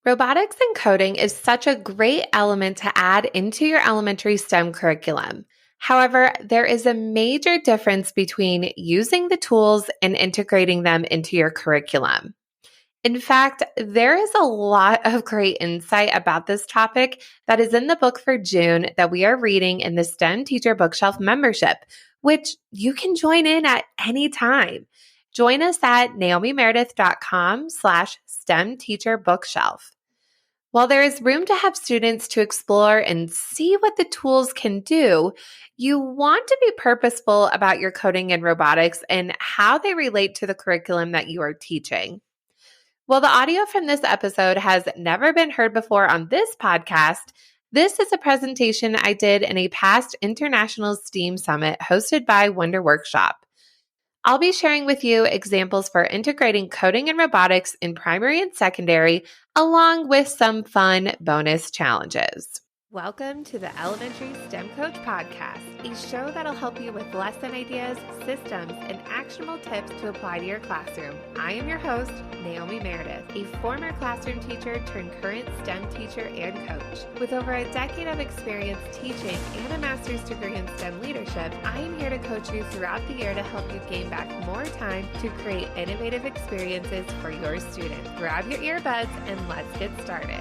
Robotics and coding is such a great element to add into your elementary STEM curriculum. However, there is a major difference between using the tools and integrating them into your curriculum. In fact, there is a lot of great insight about this topic that is in the book for June that we are reading in the STEM Teacher Bookshelf membership, which you can join in at any time. Join us at naomimeredith.com/STEM Teacher Bookshelf. While there is room to have students to explore and see what the tools can do, you want to be purposeful about your coding and robotics and how they relate to the curriculum that you are teaching. While the audio from this episode has never been heard before on this podcast, this is a presentation I did in a past International STEAM Summit hosted by Wonder Workshop. I'll be sharing with you examples for integrating coding and robotics in primary and secondary, along with some fun bonus challenges. Welcome to the Elementary STEM Coach Podcast, a show that'll help you with lesson ideas, systems, and actionable tips to apply to your classroom. I am your host, Naomi Meredith, a former classroom teacher turned current STEM teacher and coach. With over a decade of experience teaching and a master's degree in STEM leadership, I am here to coach you throughout the year to help you gain back more time to create innovative experiences for your students. Grab your earbuds and let's get started.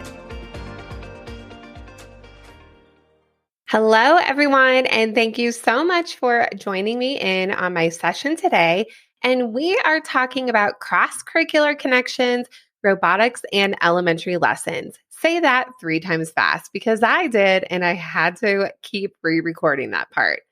Hello, everyone, and thank you so much for joining me in on my session today. And we are talking about cross-curricular connections, robotics, and elementary lessons. Say that 3 times fast because I did, and I had to keep re-recording that part.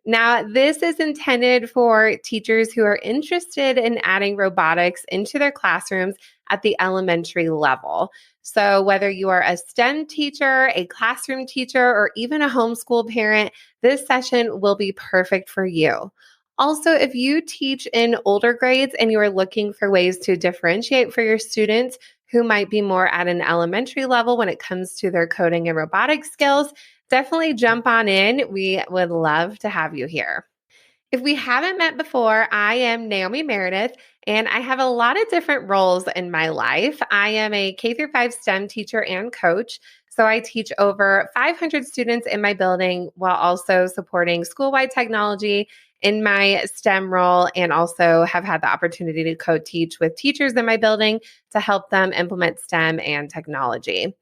Now, this is intended for teachers who are interested in adding robotics into their classrooms at the elementary level. So whether you are a STEM teacher, a classroom teacher, or even a homeschool parent, this session will be perfect for you. Also, if you teach in older grades and you are looking for ways to differentiate for your students who might be more at an elementary level when it comes to their coding and robotics skills, definitely jump on in. We would love to have you here. If we haven't met before, I am Naomi Meredith, and I have a lot of different roles in my life. I am a K-5 STEM teacher and coach, so I teach over 500 students in my building while also supporting school-wide technology in my STEM role, and also have had the opportunity to co-teach with teachers in my building to help them implement STEM and technology.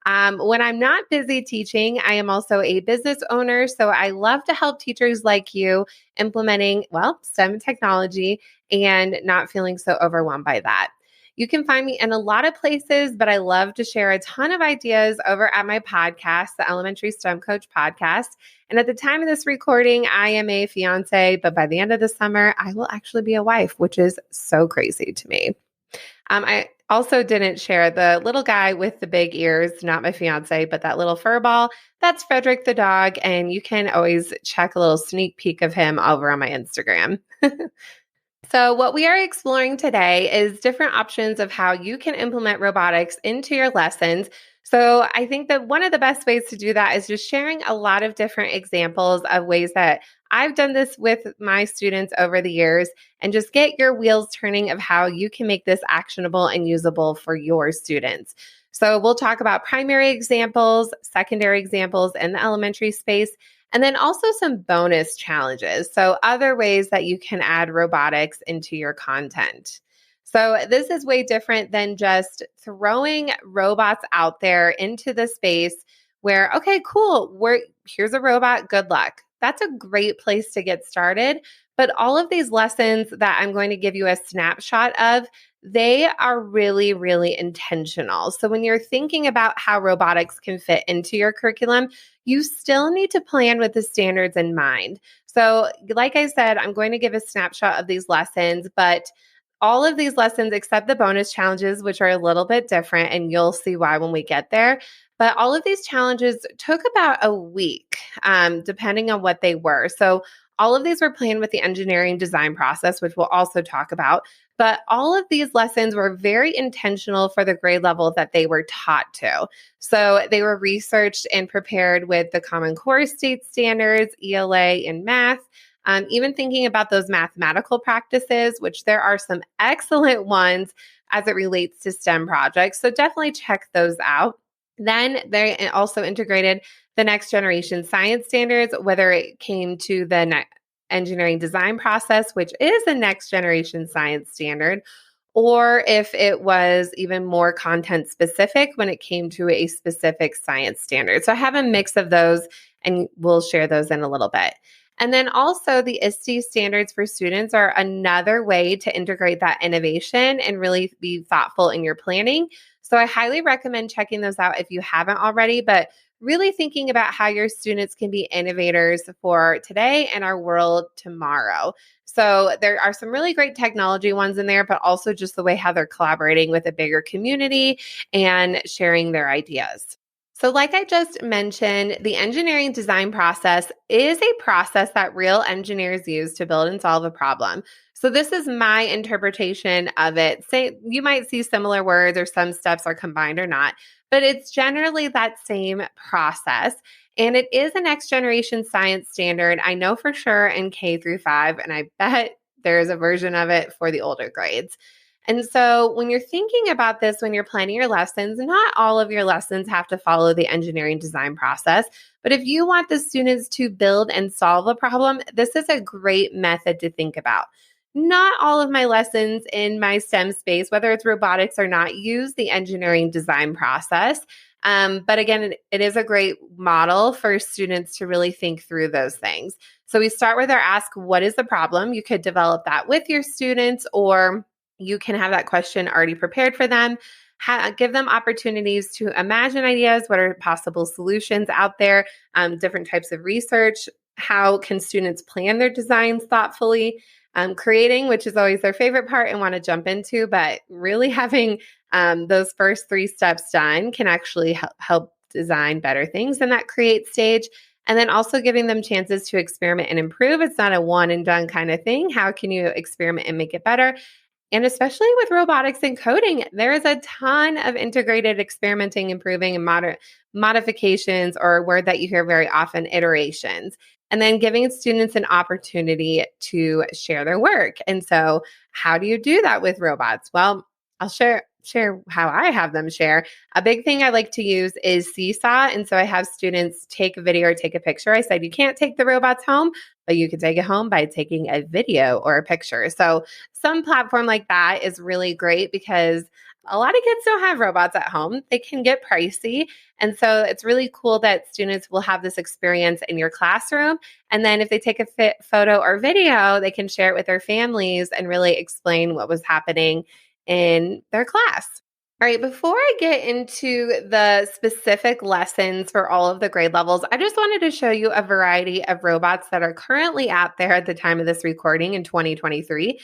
When I'm not busy teaching, I am also a business owner, so I love to help teachers like you implementing, STEM technology and not feeling so overwhelmed by that. You can find me in a lot of places, but I love to share a ton of ideas over at my podcast, the Elementary STEM Coach Podcast. And at the time of this recording, I am a fiance, but by the end of the summer, I will actually be a wife, which is so crazy to me. I also didn't share the little guy with the big ears, not my fiance, but that little fur ball. That's Frederick the dog, and you can always check a little sneak peek of him over on my Instagram. So what we are exploring today is different options of how you can implement robotics into your lessons. So I think that one of the best ways to do that is just sharing a lot of different examples of ways that I've done this with my students over the years and just get your wheels turning of how you can make this actionable and usable for your students. So we'll talk about primary examples, secondary examples in the elementary space, and then also some bonus challenges. So other ways that you can add robotics into your content. So this is way different than just throwing robots out there into the space where, okay, cool, here's a robot, good luck. That's a great place to get started. But all of these lessons that I'm going to give you a snapshot of, they are really, really intentional. So when you're thinking about how robotics can fit into your curriculum, you still need to plan with the standards in mind. So like I said, I'm going to give a snapshot of these lessons, but all of these lessons, except the bonus challenges, which are a little bit different, and you'll see why when we get there. But all of these challenges took about a week, depending on what they were. So all of these were planned with the engineering design process, which we'll also talk about. But all of these lessons were very intentional for the grade level that they were taught to. So they were researched and prepared with the Common Core State Standards, ELA, and math. Even thinking about those mathematical practices, which there are some excellent ones, as it relates to STEM projects. So definitely check those out. Then they also integrated the next generation science standards, whether it came to the engineering design process, which is a next generation science standard, or if it was even more content specific when it came to a specific science standard. So I have a mix of those, and we'll share those in a little bit. And then also the ISTE standards for students are another way to integrate that innovation and really be thoughtful in your planning. So I highly recommend checking those out if you haven't already, but really thinking about how your students can be innovators for today and our world tomorrow. So there are some really great technology ones in there, but also just the way how they're collaborating with a bigger community and sharing their ideas. So like I just mentioned, the engineering design process is a process that real engineers use to build and solve a problem. So this is my interpretation of it. Say you might see similar words or some steps are combined or not, but it's generally that same process. And it is a next generation science standard. I know for sure in K through 5, and I bet there's a version of it for the older grades. And so when you're thinking about this, when you're planning your lessons, not all of your lessons have to follow the engineering design process. But if you want the students to build and solve a problem, this is a great method to think about. Not all of my lessons in my STEM space, whether it's robotics or not, use the engineering design process. But again, it is a great model for students to really think through those things. So we start with our ask, what is the problem? You could develop that with your students, or you can have that question already prepared for them. Give them opportunities to imagine ideas. What are possible solutions out there? Different types of research. How can students plan their designs thoughtfully? Creating, which is always their favorite part and want to jump into, but really having those first 3 steps done can actually help design better things in that create stage. And then also giving them chances to experiment and improve. It's not a one and done kind of thing. How can you experiment and make it better? And especially with robotics and coding, there is a ton of integrated experimenting, improving, and modifications, or a word that you hear very often, iterations. And then giving students an opportunity to share their work. And so how do you do that with robots? Well, I'll share how I have them share. A big thing I like to use is Seesaw. And so I have students take a video or take a picture. I said, you can't take the robots home, but you can take it home by taking a video or a picture. So some platform like that is really great because a lot of kids don't have robots at home. They can get pricey. And so it's really cool that students will have this experience in your classroom. And then if they take a photo or video, they can share it with their families and really explain what was happening in their class. All right, before I get into the specific lessons for all of the grade levels, I just wanted to show you a variety of robots that are currently out there at the time of this recording in 2023.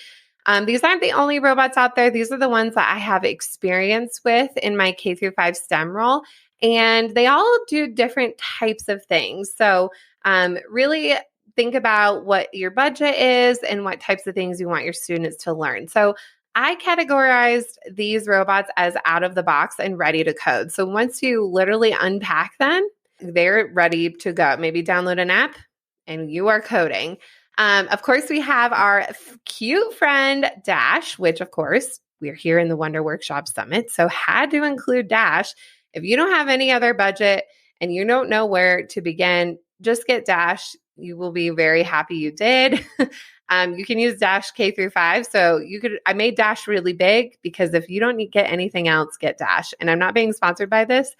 These aren't the only robots out there. These are the ones that I have experience with in my K through 5 STEM role, and they all do different types of things. So really think about what your budget is and what types of things you want your students to learn. So I categorized these robots as out of the box and ready to code. So once you literally unpack them, they're ready to go. Maybe download an app and you are coding. Of course, we have our cute friend Dash, which of course we're here in the Wonder Workshop Summit. So had to include Dash. If you don't have any other budget and you don't know where to begin, just get Dash. You will be very happy you did. You can use Dash K through 5. So I made Dash really big because if you don't get anything else, get Dash. And I'm not being sponsored by this,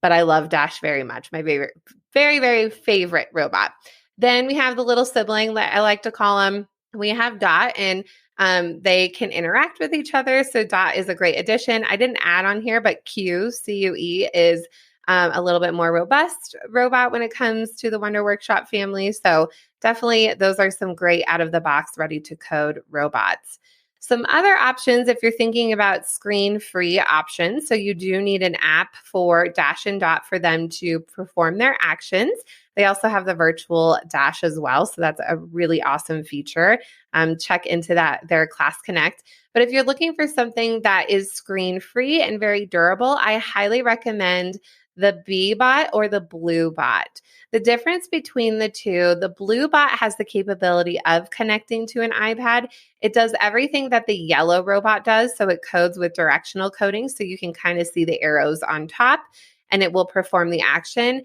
but I love Dash very much. My favorite, very, very favorite robot. Then we have the little sibling that I like to call them. We have Dot, and they can interact with each other. So Dot is a great addition. I didn't add on here, but CUE is a little bit more robust robot when it comes to the Wonder Workshop family. So definitely those are some great out of the box, ready to code robots. Some other options, if you're thinking about screen-free options, so you do need an app for Dash and Dot for them to perform their actions. They also have the virtual Dash as well, so that's a really awesome feature. Check into their Class Connect. But if you're looking for something that is screen-free and very durable, I highly recommend the B bot or the blue bot. The difference between the two, the blue bot has the capability of connecting to an iPad. It does everything that the yellow robot does. So it codes with directional coding. So you can kind of see the arrows on top and it will perform the action.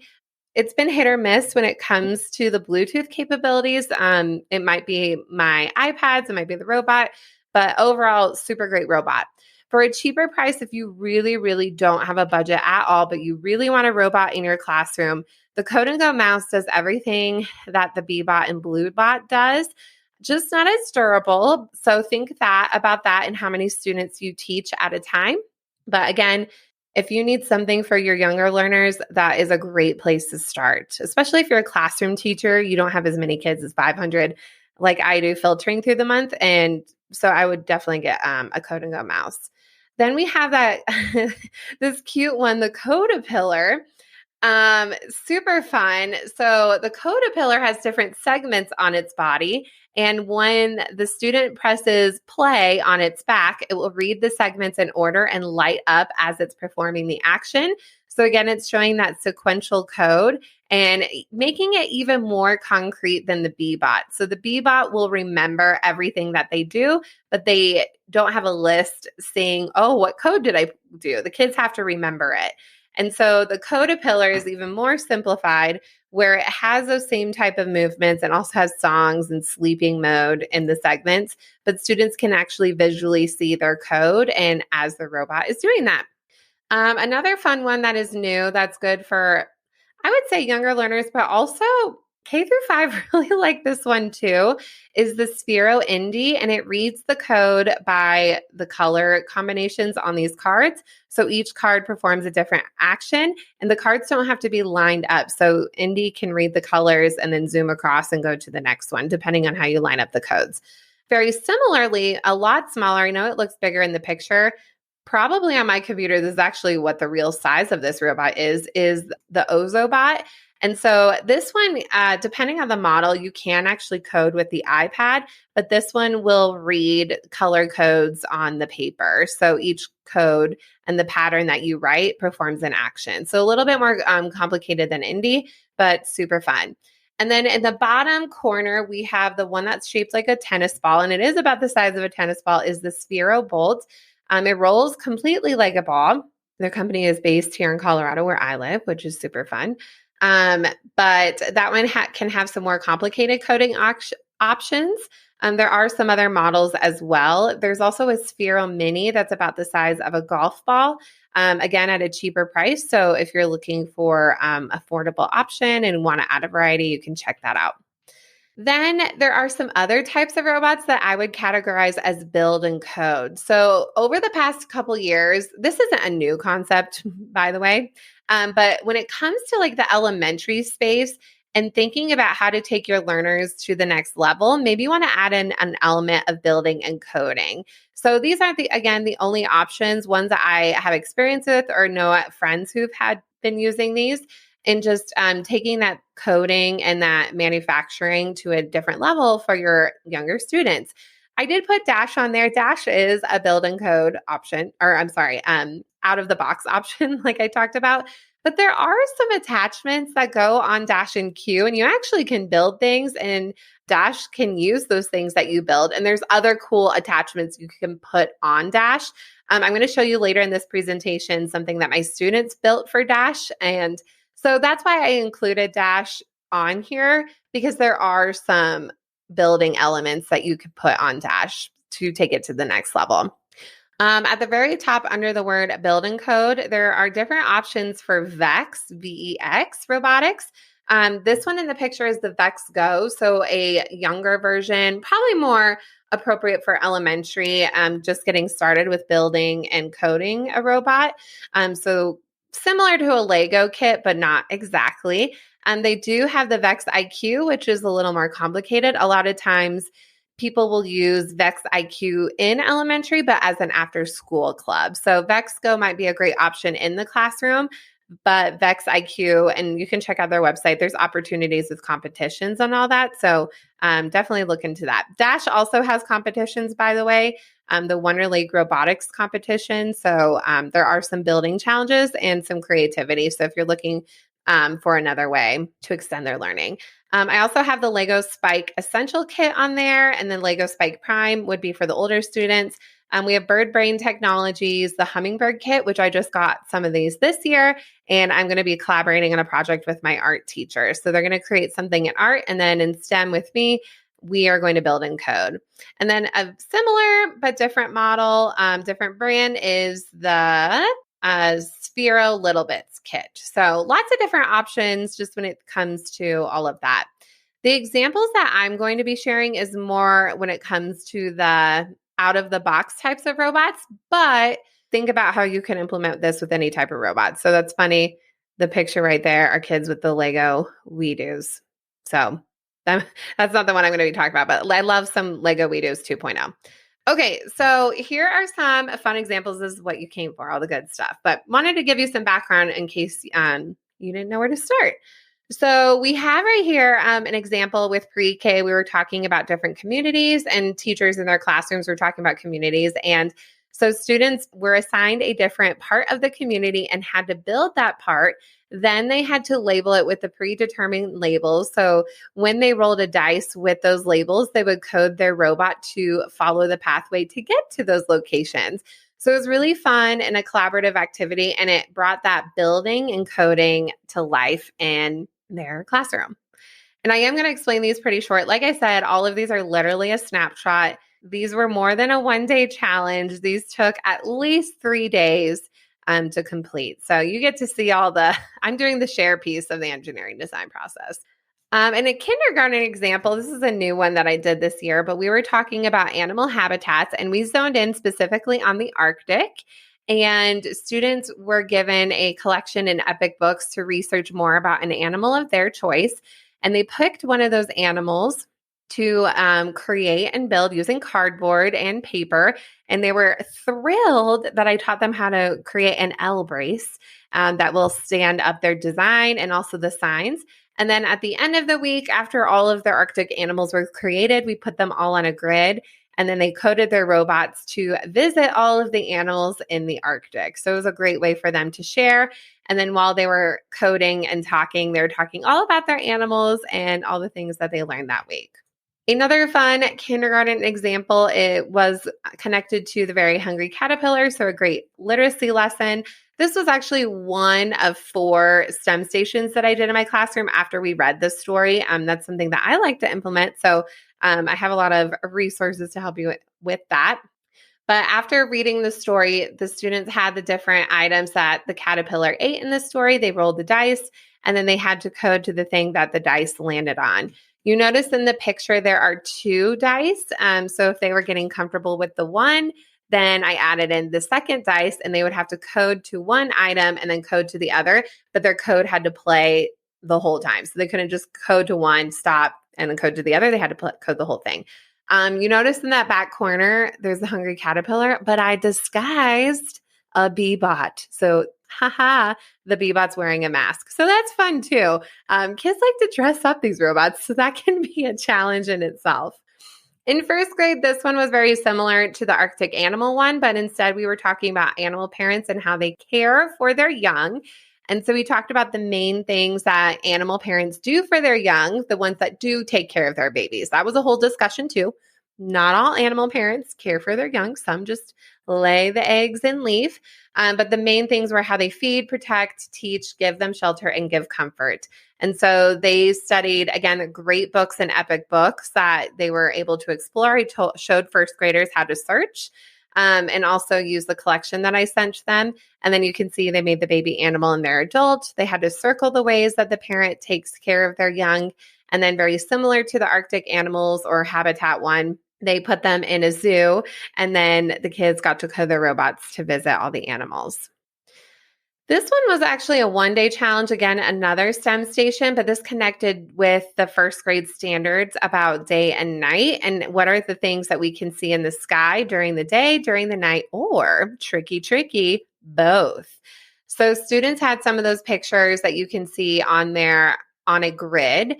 It's been hit or miss when it comes to the Bluetooth capabilities. It might be my iPads, it might be the robot, but overall, super great robot. For a cheaper price, if you really, really don't have a budget at all, but you really want a robot in your classroom, the Code and Go mouse does everything that the Bbot and Bluebot does, just not as durable. So think about that and how many students you teach at a time. But again, if you need something for your younger learners, that is a great place to start, especially if you're a classroom teacher. You don't have as many kids as 500 like I do filtering through the month. And so I would definitely get a Code and Go mouse. Then we have that this cute one, the Codapillar. Super fun. So the Codapillar has different segments on its body. And when the student presses play on its back, it will read the segments in order and light up as it's performing the action. So again, it's showing that sequential code and making it even more concrete than the Bbot. So the Bbot will remember everything that they do, but they don't have a list saying, oh, what code did I do? The kids have to remember it. And so the Codapillar is even more simplified, where it has those same type of movements and also has songs and sleeping mode in the segments, but students can actually visually see their code and as the robot is doing that. Another fun one that is new that's good for, I would say, younger learners, but also K through 5 really like this one too, is the Sphero Indie, and it reads the code by the color combinations on these cards. So each card performs a different action, and the cards don't have to be lined up. So Indie can read the colors and then zoom across and go to the next one, depending on how you line up the codes. Very similarly, a lot smaller, I know it looks bigger in the picture. Probably on my computer, this is actually what the real size of this robot is the Ozobot. And so this one, depending on the model, you can actually code with the iPad, but this one will read color codes on the paper. So each code and the pattern that you write performs an action. So a little bit more complicated than Indie, but super fun. And then in the bottom corner, we have the one that's shaped like a tennis ball, and it is about the size of a tennis ball, is the Sphero Bolt. It rolls completely like a ball. Their company is based here in Colorado where I live, which is super fun. But that one can have some more complicated coding options. There are some other models as well. There's also a Sphero Mini that's about the size of a golf ball, again, at a cheaper price. So if you're looking for affordable option and want to add a variety, you can check that out. Then there are some other types of robots that I would categorize as build and code. So over the past couple years, this isn't a new concept, by the way, but when it comes to like the elementary space and thinking about how to take your learners to the next level, maybe you want to add in an element of building and coding. So these aren't the only options, ones that I have experience with or know friends who've been using these. And just taking that coding and that manufacturing to a different level for your younger students. I did put Dash on there. Dash is a build and code option, or I'm sorry, out of the box option, like I talked about. But there are some attachments that go on Dash and Q, and you actually can build things, and Dash can use those things that you build. And there's other cool attachments you can put on Dash. I'm going to show you later in this presentation something that my students built for Dash, and so that's why I included Dash on here, because there are some building elements that you could put on Dash to take it to the next level. At the very top under the word build and code, there are different options for VEX, VEX robotics. This one in the picture is the VEX Go, so a younger version, probably more appropriate for elementary, just getting started with building and coding a robot. So similar to a Lego kit, but not exactly. They do have the VEX IQ, which is a little more complicated. A lot of times people will use VEX IQ in elementary, but as an after school club. So VEX Go might be a great option in the classroom. but Vex IQ, and you can check out their website. There's opportunities with competitions and all that. So definitely look into that. Dash also has competitions, by the way, the Wonder Lake Robotics competition. So there are some building challenges and some creativity. So if you're looking for another way to extend their learning. I also have the Lego Spike Essential Kit on there, and then Lego Spike Prime would be for the older students. We have Bird Brain Technologies, the Hummingbird Kit, which I just got some of these this year, and I'm going to be collaborating on a project with my art teacher. So they're going to create something in art, and then in STEM with me, we are going to build in code. And then a similar but different model, different brand is the Sphero Little Bits kit. So lots of different options just when it comes to all of that. The examples that I'm going to be sharing is more when it comes to the out of the box types of robots, but think about how you can implement this with any type of robot. So that's funny. The picture right there are kids with the Lego We-Dos. So that's not the one I'm going to be talking about, but I love some Lego We-Dos 2.0. Okay, so here are some fun examples. This is what you came for, all the good stuff. But wanted to give you some background in case you didn't know where to start. So we have right here an example with pre-K. We were talking about different communities, and teachers in their classrooms were talking about communities. And so students were assigned a different part of the community and had to build that part. Then they had to label it with the predetermined labels. So when they rolled a dice with those labels, they would code their robot to follow the pathway to get to those locations. So it was really fun and a collaborative activity, and it brought that building and coding to life in their classroom. And I am going to explain these pretty short. Like I said, all of these are literally a snapshot. These were more than a one-day challenge. These took at least 3 days to complete. So you get to see I'm doing the share piece of the engineering design process. And a kindergarten example, this is a new one that I did this year, but we were talking about animal habitats, and we zoned in specifically on the Arctic. And students were given a collection in Epic Books to research more about an animal of their choice. And they picked one of those animals to create and build using cardboard and paper. And they were thrilled that I taught them how to create an L brace that will stand up their design and also the signs. And then at the end of the week, after all of their Arctic animals were created, we put them all on a grid. And then they coded their robots to visit all of the animals in the Arctic. So it was a great way for them to share. And then while they were coding and talking, they were talking all about their animals and all the things that they learned that week. Another fun kindergarten example, it was connected to the Very Hungry Caterpillar, so a great literacy lesson. This was actually one of 4 STEM stations that I did in my classroom after we read this story. That's something that I like to implement. So I have a lot of resources to help you with that. But after reading the story, the students had the different items that the caterpillar ate in the story. They rolled the dice, and then they had to code to the thing that the dice landed on. You notice in the picture there are 2 dice. So if they were getting comfortable with the one, then I added in the second dice, and they would have to code to one item and then code to the other. But their code had to play the whole time. So they couldn't just code to one, stop, and then code to the other. They had to code the whole thing. You notice in that back corner, there's the hungry caterpillar, but I disguised a bee bot. So, the bee bot's wearing a mask. So that's fun too. Kids like to dress up these robots, so that can be a challenge in itself. In first grade, this one was very similar to the Arctic animal one, but instead we were talking about animal parents and how they care for their young. And so we talked about the main things that animal parents do for their young, the ones that do take care of their babies. That was a whole discussion too. Not all animal parents care for their young. Some just lay the eggs and leave. But the main things were how they feed, protect, teach, give them shelter, and give comfort. And so they studied, again, great books and epic books that they were able to explore. I showed first graders how to search and also use the collection that I sent them. And then you can see they made the baby animal and their adult. They had to circle the ways that the parent takes care of their young. And then very similar to the Arctic animals or habitat one, they put them in a zoo, and then the kids got to code their robots to visit all the animals. This one was actually a one-day challenge, again, another STEM station, but this connected with the first grade standards about day and night and what are the things that we can see in the sky during the day, during the night, or tricky, both. So students had some of those pictures that you can see on there on a grid.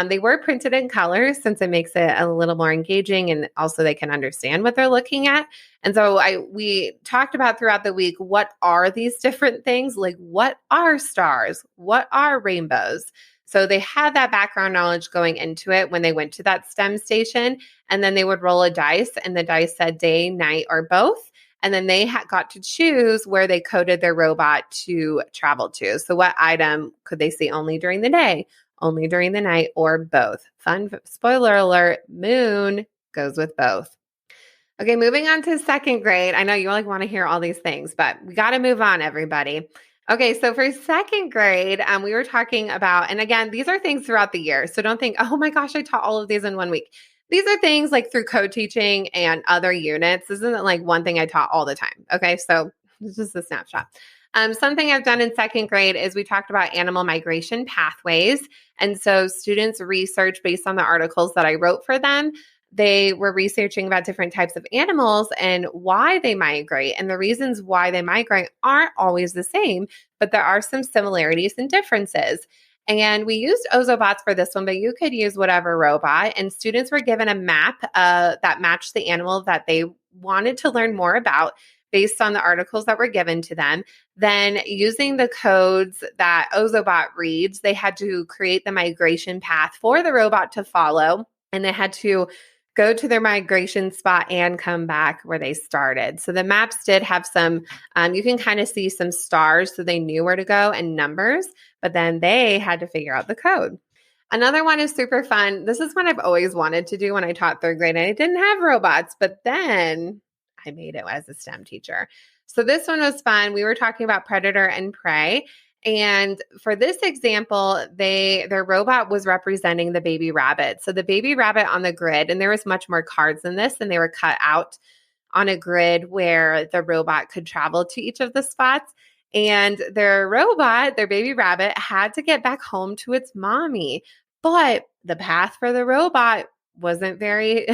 They were printed in colors since it makes it a little more engaging, and also they can understand what they're looking at. And so we talked about throughout the week, what are these different things? Like, what are stars? What are rainbows? So they had that background knowledge going into it when they went to that STEM station, and then they would roll a dice, and the dice said day, night, or both. And then they got to choose where they coded their robot to travel to. So what item could they see only during the day, only during the night, or both? Fun spoiler alert, moon goes with both. Okay, moving on to second grade. I know you want to hear all these things, but we got to move on, everybody. Okay, so for second grade, we were talking about, and again, these are things throughout the year. So don't think, oh my gosh, I taught all of these in 1 week. These are things like through code teaching and other units. This isn't like one thing I taught all the time. Okay, so it's just a snapshot. Something I've done in second grade is we talked about animal migration pathways. And so students research based on the articles that I wrote for them. They were researching about different types of animals and why they migrate. And the reasons why they migrate aren't always the same, but there are some similarities and differences. And we used Ozobots for this one, but you could use whatever robot. And students were given a map that matched the animal that they wanted to learn more about based on the articles that were given to them. Then using the codes that Ozobot reads, they had to create the migration path for the robot to follow. And they had to go to their migration spot and come back where they started. So the maps did have some, you can kind of see some stars so they knew where to go and numbers, but then they had to figure out the code. Another one is super fun. This is one I've always wanted to do when I taught third grade, and I didn't have robots, but then I made it as a STEM teacher. So this one was fun. We were talking about predator and prey. And for this example, their robot was representing the baby rabbit. So the baby rabbit on the grid, and there was much more cards than this, and they were cut out on a grid where the robot could travel to each of the spots. And their robot, their baby rabbit, had to get back home to its mommy. But the path for the robot wasn't very,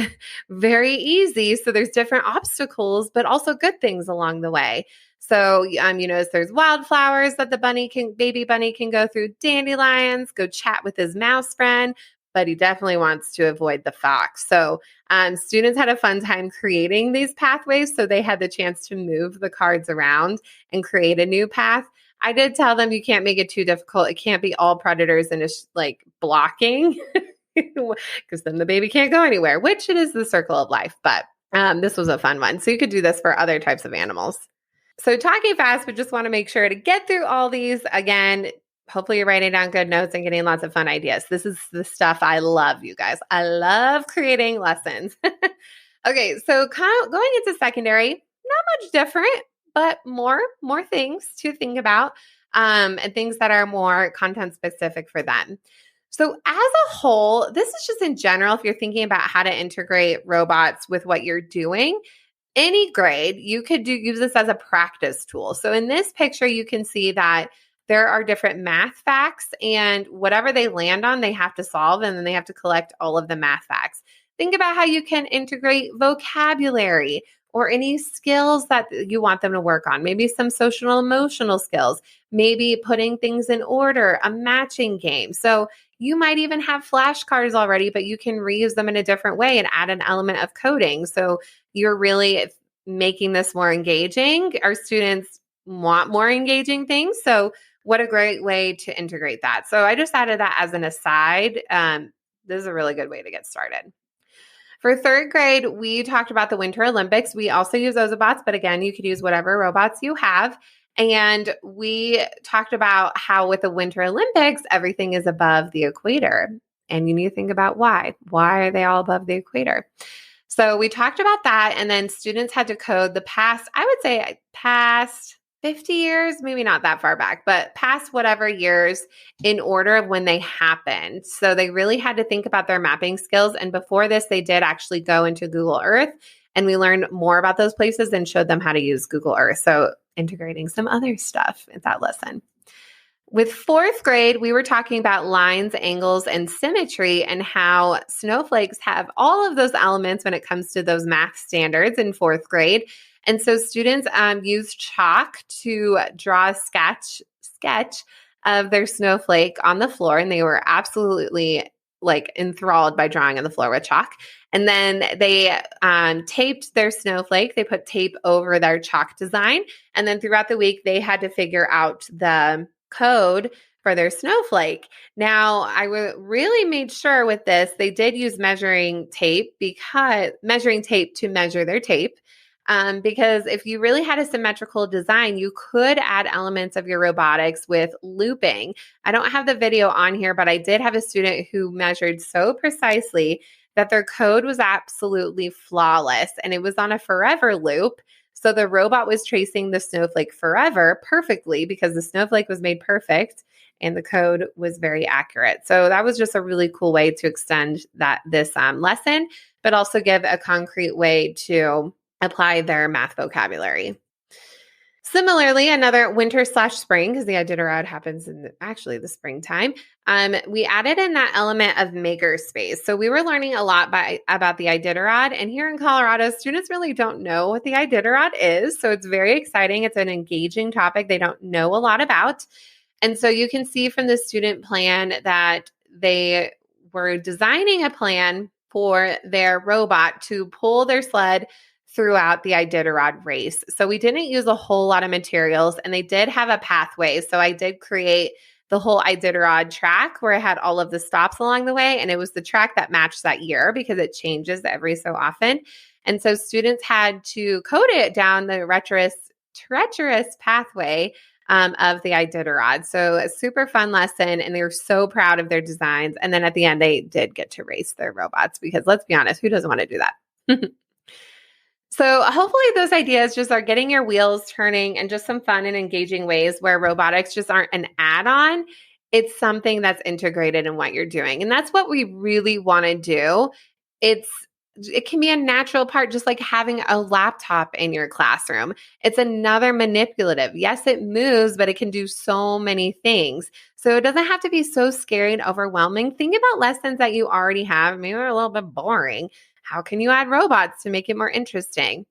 very easy. So there's different obstacles, but also good things along the way. So, there's wildflowers that the baby bunny can go through, dandelions, go chat with his mouse friend, but he definitely wants to avoid the fox. So, students had a fun time creating these pathways. So they had the chance to move the cards around and create a new path. I did tell them you can't make it too difficult. It can't be all predators and it's like blocking because then the baby can't go anywhere, which it is the circle of life. But this was a fun one. So you could do this for other types of animals. So talking fast, but just want to make sure to get through all these. Again, hopefully you're writing down good notes and getting lots of fun ideas. This is the stuff I love, you guys. I love creating lessons. Okay, so going into secondary, not much different, but more things to think about and things that are more content specific for them. So as a whole, this is just in general, if you're thinking about how to integrate robots with what you're doing, any grade, you could use this as a practice tool. So in this picture, you can see that there are different math facts, and whatever they land on, they have to solve, and then they have to collect all of the math facts. Think about how you can integrate vocabulary or any skills that you want them to work on. Maybe some social emotional skills, maybe putting things in order, a matching game. So you might even have flashcards already, but you can reuse them in a different way and add an element of coding. So you're really making this more engaging. Our students want more engaging things. So what a great way to integrate that. So I just added that as an aside. This is a really good way to get started. For third grade, we talked about the Winter Olympics. We also use Ozobots, but again, you could use whatever robots you have. And we talked about how with the Winter Olympics, everything is above the equator. And you need to think about why. Why are they all above the equator? So we talked about that, and then students had to code the past, I would say past 50 years, maybe not that far back, but past whatever years in order of when they happened. So they really had to think about their mapping skills. And before this, they did actually go into Google Earth, and we learned more about those places and showed them how to use Google Earth. So integrating some other stuff in that lesson. With fourth grade, we were talking about lines, angles, and symmetry, and how snowflakes have all of those elements when it comes to those math standards in fourth grade. And so students used chalk to draw a sketch of their snowflake on the floor, and they were absolutely like enthralled by drawing on the floor with chalk. And then they taped their snowflake. They put tape over their chalk design. And then throughout the week, they had to figure out the code for their snowflake. Now, I really made sure with this, they did use measuring tape to measure their tape. Because if you really had a symmetrical design, you could add elements of your robotics with looping. I don't have the video on here, but I did have a student who measured so precisely that their code was absolutely flawless, and it was on a forever loop. So the robot was tracing the snowflake forever perfectly because the snowflake was made perfect and the code was very accurate. So that was just a really cool way to extend this lesson, but also give a concrete way to apply their math vocabulary. Similarly, another winter/spring, because the Iditarod happens in actually the springtime, we added in that element of makerspace. So we were learning a lot about the Iditarod, and here in Colorado, students really don't know what the Iditarod is. So it's very exciting. It's an engaging topic they don't know a lot about. And so you can see from the student plan that they were designing a plan for their robot to pull their sled throughout the Iditarod race. So we didn't use a whole lot of materials, and they did have a pathway. So I did create the whole Iditarod track where I had all of the stops along the way, and it was the track that matched that year because it changes every so often. And so students had to code it down the treacherous pathway of the Iditarod. So a super fun lesson, and they were so proud of their designs. And then at the end, they did get to race their robots because let's be honest, who doesn't want to do that? So hopefully those ideas just are getting your wheels turning in just some fun and engaging ways where robotics just aren't an add-on. It's something that's integrated in what you're doing. And that's what we really want to do. It can be a natural part, just like having a laptop in your classroom. It's another manipulative. Yes, it moves, but it can do so many things. So it doesn't have to be so scary and overwhelming. Think about lessons that you already have. Maybe they're a little bit boring. How can you add robots to make it more interesting?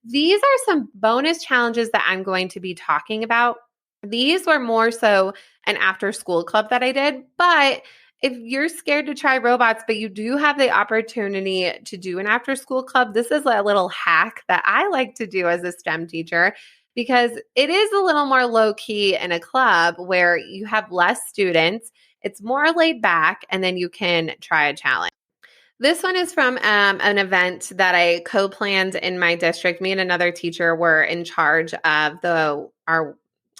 These are some bonus challenges that I'm going to be talking about. These were more so an after-school club that I did, but if you're scared to try robots, but you do have the opportunity to do an after-school club, this is a little hack that I like to do as a STEM teacher because it is a little more low-key in a club where you have less students, it's more laid back, and then you can try a challenge. This one is from an event that I co-planned in my district. Me and another teacher were in charge of our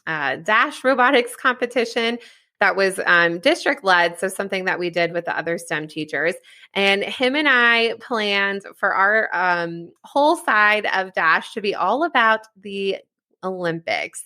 Dash robotics competition that was district-led, so something that we did with the other STEM teachers. And him and I planned for our whole side of Dash to be all about the Olympics.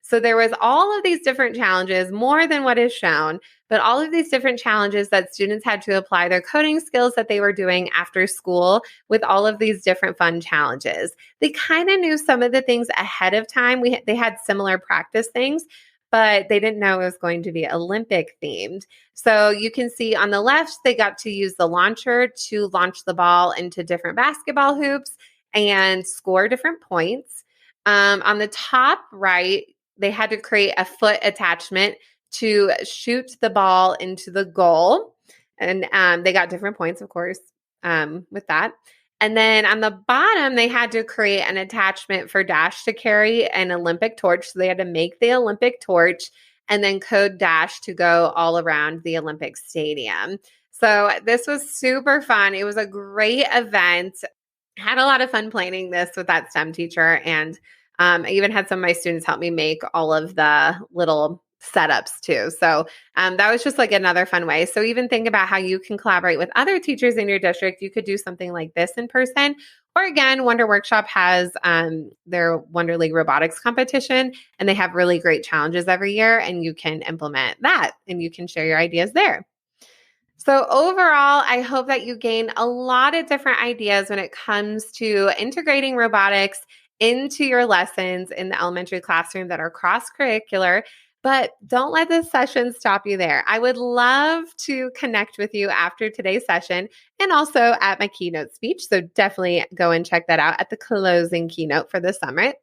So there was all of these different challenges, more than what is shown, but all of these different challenges that students had to apply their coding skills that they were doing after school with all of these different fun challenges. They kind of knew some of the things ahead of time. They had similar practice things, but they didn't know it was going to be Olympic themed. So you can see on the left, they got to use the launcher to launch the ball into different basketball hoops and score different points. On the top right, they had to create a foot attachment to shoot the ball into the goal. And they got different points, of course, with that. And then on the bottom, they had to create an attachment for Dash to carry an Olympic torch. So they had to make the Olympic torch and then code Dash to go all around the Olympic Stadium. So this was super fun. It was a great event. Had a lot of fun planning this with that STEM teacher. And I even had some of my students help me make all of the little setups too. So that was just like another fun way. So even think about how you can collaborate with other teachers in your district. You could do something like this in person. Or again, Wonder Workshop has their Wonder League robotics competition, and they have really great challenges every year, and you can implement that and you can share your ideas there. So overall, I hope that you gain a lot of different ideas when it comes to integrating robotics into your lessons in the elementary classroom that are cross-curricular. But don't let this session stop you there. I would love to connect with you after today's session and also at my keynote speech. So definitely go and check that out at the closing keynote for the summit.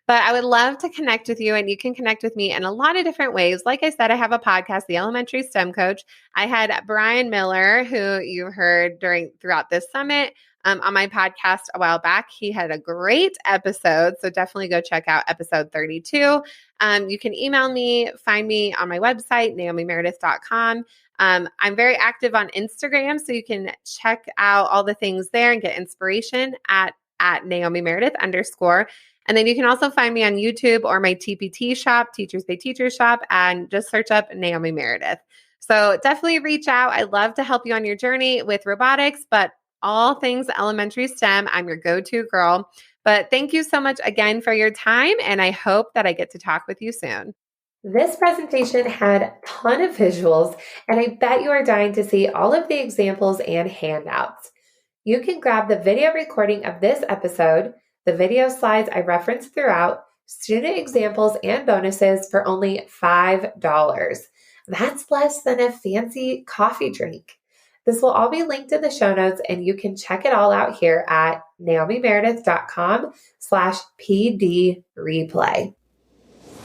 But I would love to connect with you, and you can connect with me in a lot of different ways. Like I said, I have a podcast, The Elementary STEM Coach. I had Brian Miller, who you heard throughout this summit, on my podcast a while back. He had a great episode, so definitely go check out episode 32. You can email me, find me on my website, naomimeredith.com. I'm very active on Instagram, so you can check out all the things there and get inspiration at Naomi Meredith _ And then you can also find me on YouTube or my TPT shop, Teachers Pay Teachers shop, and just search up Naomi Meredith. So definitely reach out. I'd love to help you on your journey with robotics, but all things elementary STEM, I'm your go-to girl. But thank you so much again for your time, and I hope that I get to talk with you soon. This presentation had a ton of visuals, and I bet you are dying to see all of the examples and handouts. You can grab the video recording of this episode, the video slides I referenced throughout, student examples, and bonuses for only $5. That's less than a fancy coffee drink. This will all be linked in the show notes, and you can check it all out here at naomimeredith.com/PD replay.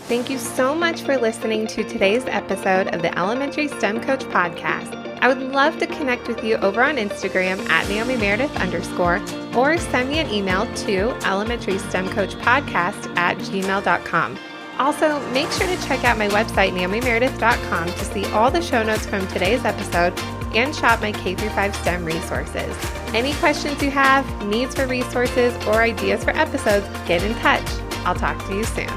Thank you so much for listening to today's episode of the Elementary STEM Coach podcast. I would love to connect with you over on Instagram at Naomi Meredith _ or send me an email to elementarystemcoachpodcast@gmail.com. Also, make sure to check out my website, naomimeredith.com, to see all the show notes from today's episode and shop my K-5 STEM resources. Any questions you have, needs for resources, or ideas for episodes, get in touch. I'll talk to you soon.